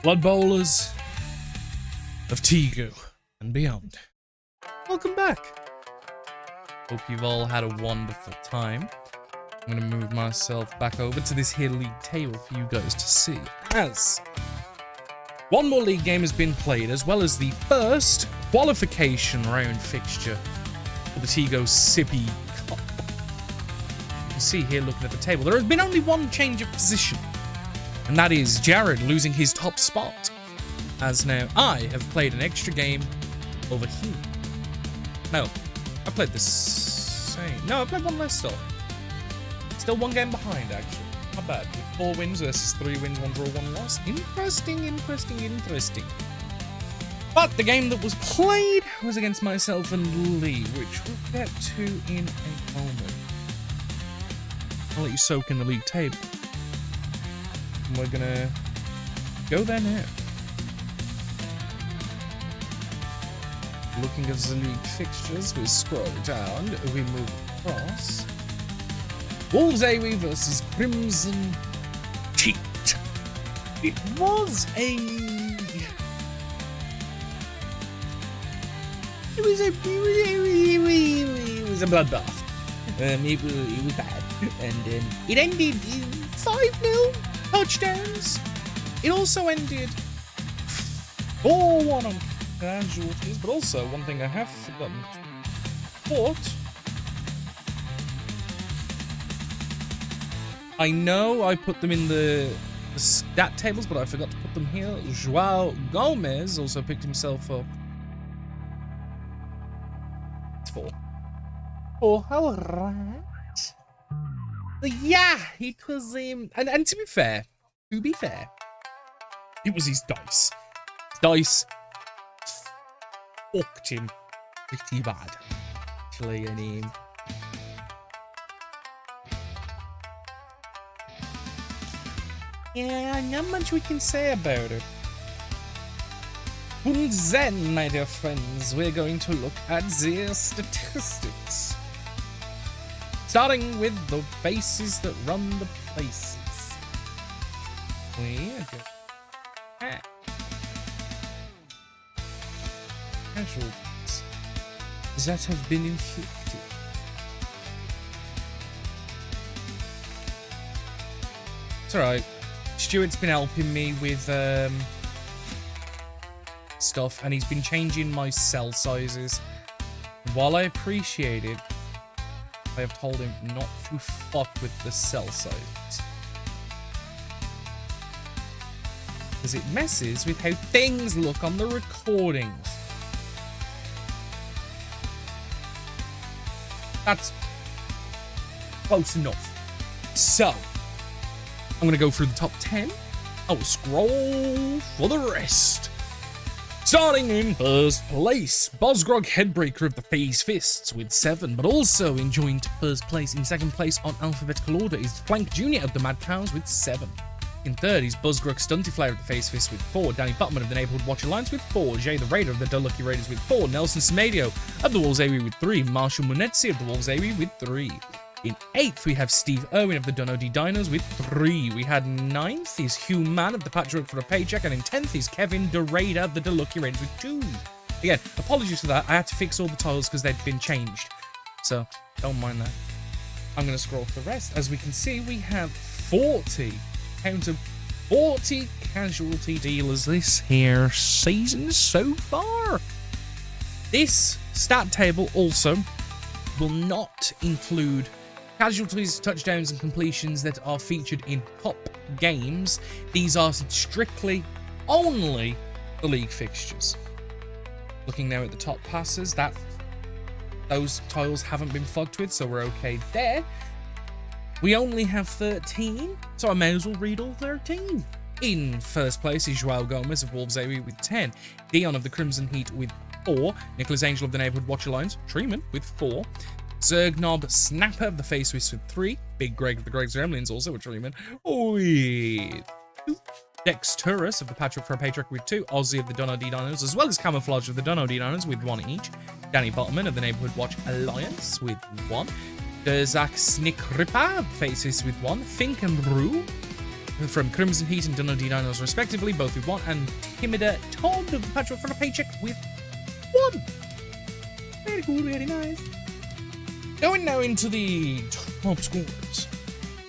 Blood Bowlers of T-GOW and beyond. Welcome back. Hope you've all had a wonderful time. I'm going to move myself back over to this here league table for you guys to see. As one more league game has been played, as well as the first qualification round fixture for the T-GOW Sippy Cup. You can see here looking at the table, there has been only one change of position. And that is Jared losing his top spot. As now I have played an extra game over here. No, I played the same. No, I played one less still. Still one game behind, actually. Not bad. With 4 wins versus 3 wins, 1 draw, 1 loss. Interesting, interesting, interesting. But the game that was played was against myself and Lee, which we'll get to in a moment. I'll let you soak in the league table. And we're gonna go there now. Looking at the league fixtures, we scroll down, we move across. Wolves AW versus Crimson Cheat. It was a bloodbath. It was bad, and it ended in 5-0 touchdowns. It also ended 4-1 on casualties, but also one thing I have forgotten to report. I know I put them in the stat tables, but I forgot to put them here. Joao Gomez also picked himself up. It's 4. Oh, alright. But yeah, it was and to be fair, it was his dice. His dice fucked him pretty bad. Actually, yeah, not much we can say about it. And then, my dear friends, we're going to look at the statistics. Starting with the faces that run the places. We are casualties that have been inflicted. It's alright. Stuart's been helping me with stuff, and he's been changing my cell sizes. While I appreciate it, I have told him not to fuck with the cell sizes, because it messes with how things look on the recordings. That's close enough. So, I'm going to go through the top 10. I will scroll for the rest. Starting in first place, Bosgrog Headbreaker of the Phase Fists with 7, but also enjoying first place. In second place on alphabetical order is Flank Jr. of the Mad Cows with 7. In third is Buzzgrog Stuntiflayer of the Phase Fists with 4, Danny Butman of the Neighborhood Watch Alliance with 4, Jay the Raider of the Dull Lucky Raiders with 4, Nelson Samadio of the Wolves AW with 3, Marshall Munetzi of the Wolves AW with 3. In 8th, we have Steve Irwin of the Dunno D Dinos with 3. We had 9th is Hugh Mann of the Patchwork for a Paycheck, and in 10th is Kevin DeRaider of the Delucky Raiders with 2. Again, apologies for that. I had to fix all the tiles because they'd been changed. So, don't mind that. I'm going to scroll for the rest. As we can see, we have 40. Count of 40 casualty dealers this here season so far. This stat table also will not include casualties, touchdowns, and completions that are featured in cup games. These are strictly only the league fixtures. Looking now at the top passes, those tiles haven't been fucked with, so we're okay there. We only have 13, so I may as well read all 13. In first place is Joao Gomez of Wolves AW with 10, Dion of the Crimson Heat with 4, Nicholas Angel of the Neighborhood Watch Alliance, Treeman with 4, Zergnob Snapper of the Face Swiss with 3. Big Greg of the Greg's Gremlins also with Treeman with 2. Dexterus of the Patrick for a Paycheck with 2. Ozzy of the Dunno D Dinos, as well as Camouflage of the Dunno D Dinos with 1 each. Danny Bottoman of the Neighborhood Watch Alliance with 1. Derzak Snickripper of Face Swiss with 1. Fink and Rue from Crimson Heat and Dunno Dinos respectively, both with 1, and Timida Todd of the Patchwork for a Paycheck with 1. Very cool, very nice. Going now into the top scores.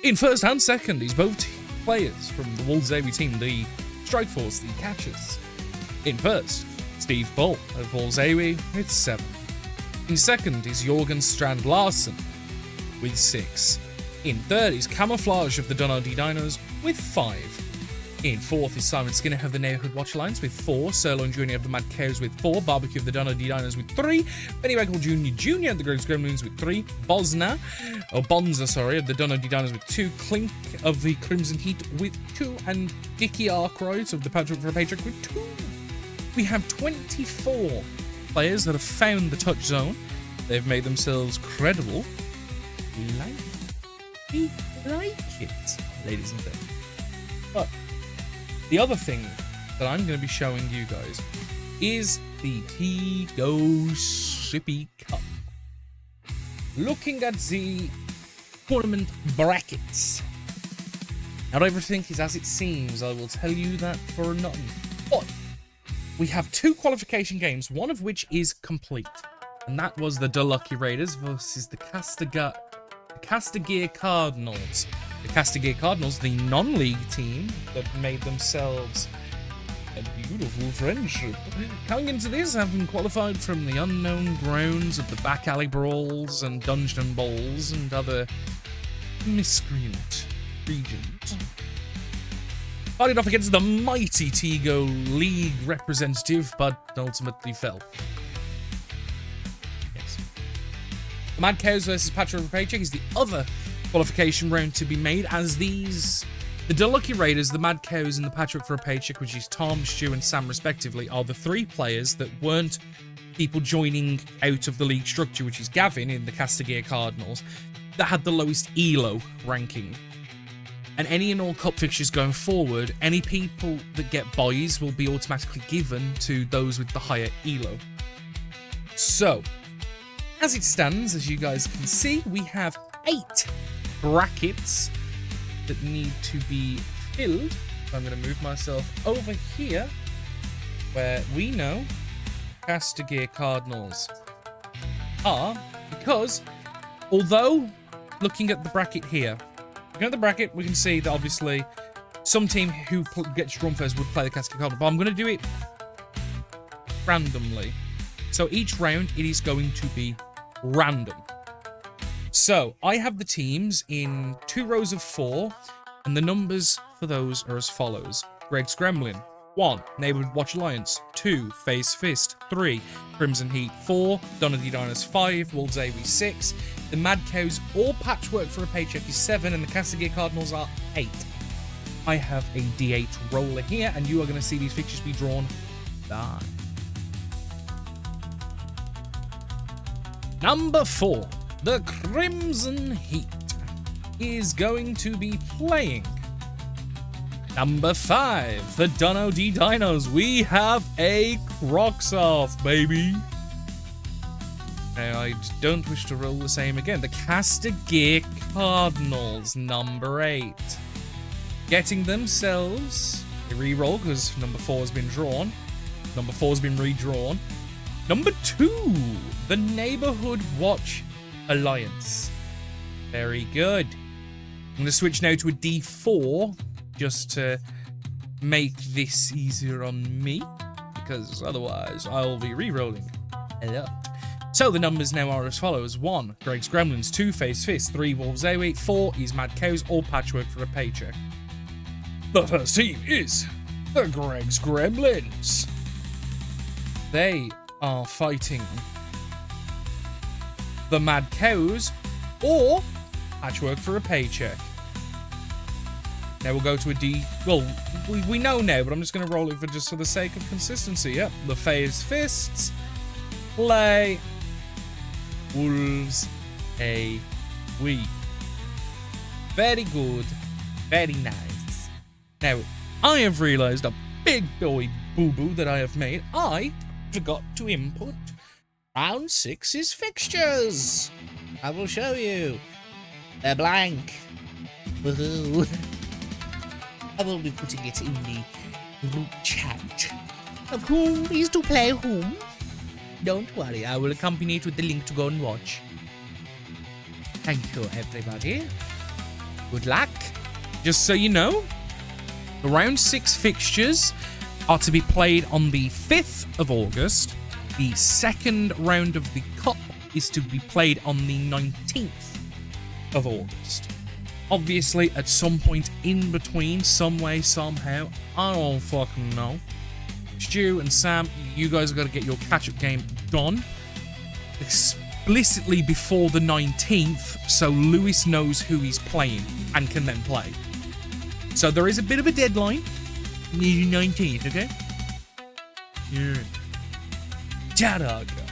In first and second is both players from the Wolves-Avery team, the Strike Force, the Catchers. In first, Steve Bull of Wolves-Avery with 7. In second is Jorgen Strand Larsen with 6. In third is Camouflage of the Dunno Dinos with 5. In fourth is Simon Skinner of the Neighborhood Watch Alliance with 4. Sirloin Jr. of the Mad Cows with 4. Barbecue of the Dunno Dinos with 3. Benny Reckle Jr. of the Greg's Gremlins with 3. Bonza of the Dunno Dinos with 2. Clink of the Crimson Heat with 2. And Dickie Arkwright of the Patchwork for a Paycheck with 2. We have 24 players that have found the touch zone. They've made themselves credible. We like it, ladies and gentlemen. But the other thing that I'm going to be showing you guys is the T-GOW Sippy Cup. Looking at the tournament brackets, not everything is as it seems, I will tell you that for nothing. But we have 2 qualification games, one of which is complete, and that was the Delucky Raiders versus the Castigear Cardinals. The Castigear Cardinals, the non-league team that made themselves a beautiful friendship. Coming into this, having qualified from the unknown grounds of the back alley brawls and dungeon bowls and other miscreant regions. Fighting off against the mighty T-GOW League representative, but ultimately fell. Yes. The Mad Cows versus Patchwork for a Paycheck is the other qualification round to be made, as the Delucky Raiders, the Mad Cows, and the Patchwork for a Paycheck, which is Tom, Stu, and Sam respectively, are the 3 players that weren't people joining out of the league structure, which is Gavin in the Castigear Cardinals, that had the lowest ELO ranking. And any and all cup fixtures going forward, any people that get buys will be automatically given to those with the higher ELO. So, as it stands, as you guys can see, we have 8 brackets that need to be filled. So I'm going to move myself over here, where we know Castigear Cardinals are, because although looking at the bracket here, looking at the bracket, we can see that obviously some team who gets drawn first would play the Castigear Cardinals, but I'm going to do it randomly. So each round, it is going to be random. So I have the teams in 2 rows of 4, and the numbers for those are as follows. Greg's Gremlin, 1. Neighborhood Watch Alliance, 2. Phase Fist, 3. Crimson Heat, 4. Dunno Dinos, 5. Wolves-Avery, 6. The Mad Cows or Patchwork for a Paycheck is 7, and the Castigear Cardinals are 8. I have a D8 roller here, and you are going to see these fixtures be drawn live. Number 4, the Crimson Heat is going to be playing. Number 5, the Dunno Dinos. We have a Crocs off, baby. Now, I don't wish to roll the same again. The Castigear Cardinals, number 8. Getting themselves a re-roll because number 4 has been drawn. Number 4 has been redrawn. Number 2, the Neighborhood Watch Alliance. Very good. I'm going to switch now to a D4 just to make this easier on me, because otherwise I'll be re-rolling a lot. So the numbers now are as follows. 1, Greg's Gremlins. 2, Phase Fist. 3, Wolves-Avery. 4 is Mad Cows or Patchwork for a Paycheck. The first team is the Greg's Gremlins. They are fighting the Mad Cows or Patchwork for a Paycheck. Now we'll go to a D. Well, we know now, but I'm just going to roll it for just for the sake of consistency. Yep, the Phase Fists play Wolves-Avery. Very good, very nice. Now I have realised a big boy boo-boo that I have made. I forgot to input round 6's fixtures. I will show you. They're blank. Woohoo. I will be putting it in the group chat of who is to play whom. Don't worry, I will accompany it with the link to go and watch. Thank you, everybody. Good luck. Just so you know, the round 6 fixtures are to be played on the 5th of August. The second round of the Cup is to be played on the 19th of August. Obviously, at some point in between, some way, somehow, I don't fucking know. Stu and Sam, you guys have got to get your catch-up game done explicitly before the 19th, so Lewis knows who he's playing and can then play. So there is a bit of a deadline. The 19th, okay? Yeah. Ta-da, guys.